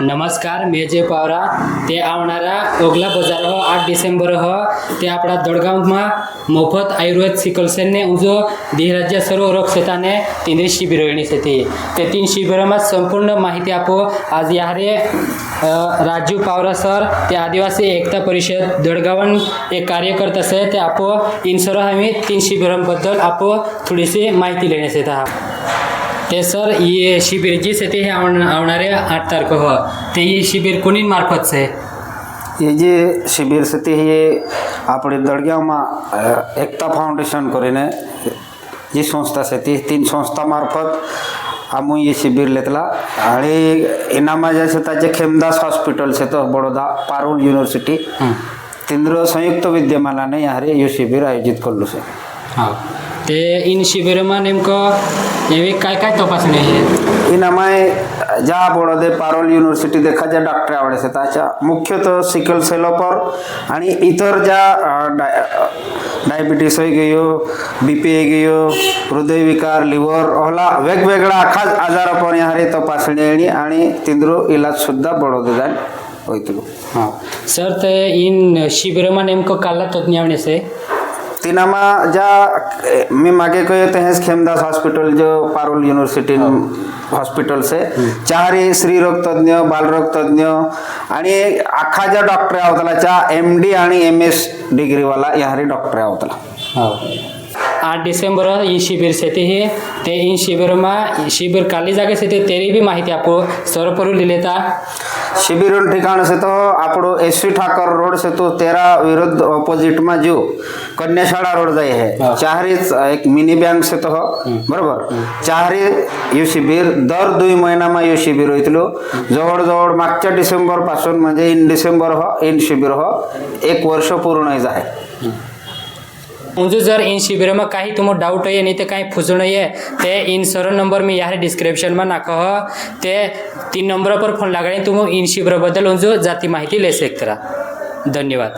नमस्कार मी अजय पावरा ते आवणारा ओगला बाजार 8 डिसेंबर ते आपला दडगावમાં मोफत आयुर्वेद सिकलसेलने उजो देहराज्य सर्व रोग शेताने 3 शिबिर येण्याचे ते 3 शिबिराમાં संपूर्ण माहिती आपो आज यारे राजू पावरा सर ते आदिवासी एकता परिषद दडगावन एक कार्यकर्ता से ते आपो इन सर्व आम्ही 3 शिबिरांबद्दल आपो थोडीशी माहिती लेण्याचे ते सर ये शिबिर जी से ते आवणारे 8 तारीख हो ते ये शिबिर कोणी मार्फत से ये जे शिबिर से ते ये આપણે દળગાવમાં એકતા ફાઉન્ડેશન કરીને जी संस्था से ती 3 संस्था मार्फत आम्ही ये शिबिर लेतला आणि इनामा जैसे ताजे खेमदास हॉस्पिटल से तो बड़ौदा पारुल यूनिवर्सिटी तिंद्र संयुक्त विद्यमानाने यहाँ रे ये शिबिर आयोजित करलो से। हाँ ते इन शिबिराમાં नेमकं एवी काय काय तपासणी आहे इनामाय ज्या बड़ौदे पारोल यूनिवर्सिटी देखा ज्या डॉक्टर आवडे से ताच्या मुख्यतः सिकल सेलोपर आणि इतर ज्या डायबिटीस होई गयो बीपी होई गयो हृदय विकार लिव्हर होला वेगवेगळा आखा आजारापर यहाँ रे तपासणी आणि तिंद्रो इलाज सुद्धा बड़ौदे जान होईतलो। हाँ सर ते इन शिबिराમાં नेमकं काला तज्ञ आवणे से तिनामा ज्या मी मागे कहते हैं खेमदास हॉस्पिटल जो पारुल यूनिवर्सिटी हॉस्पिटल से चारी स्त्री रोग तज्ञ बालरोग तज्ञ आणि आखा ज्या डॉक्टर आवतला MD आणि MS डिग्री वाला यहाँ रे डॉक्टर आवतला। हाँ 8 डिसेंबर ये शिबिर से ते इन शिबिर काली जागे से तेरी भी माहिती आपको सरपरू ले लेता शिबिर ठिकाण से तो आपड़ो SV ठाकर रोड से तो 13 विरुद्ध ऑपोजिट में जो कन्याशाला रोड जाए है चाहरी एक मिनी बैंक से तो बरोबर चाहरी ये शिबिर दर 2 महिना में ये शिबिर होइतलो जवळ जवळ मागच्या डिसेंबर पासून म्हणजे इन डिसेंबर इन शिबिर 1 वर्ष पूर्ण जाए। मुझे जर इन शिबिराમાં काही तुम डाउट है नहीं तो काही पूछना है ते इन सर्व नंबर में यार डिस्क्रिप्शन में नाखो ते 3 नंबर पर फोन लगाने तुम इन शिबिराबद्दल जाती माहिती ले सकता। धन्यवाद।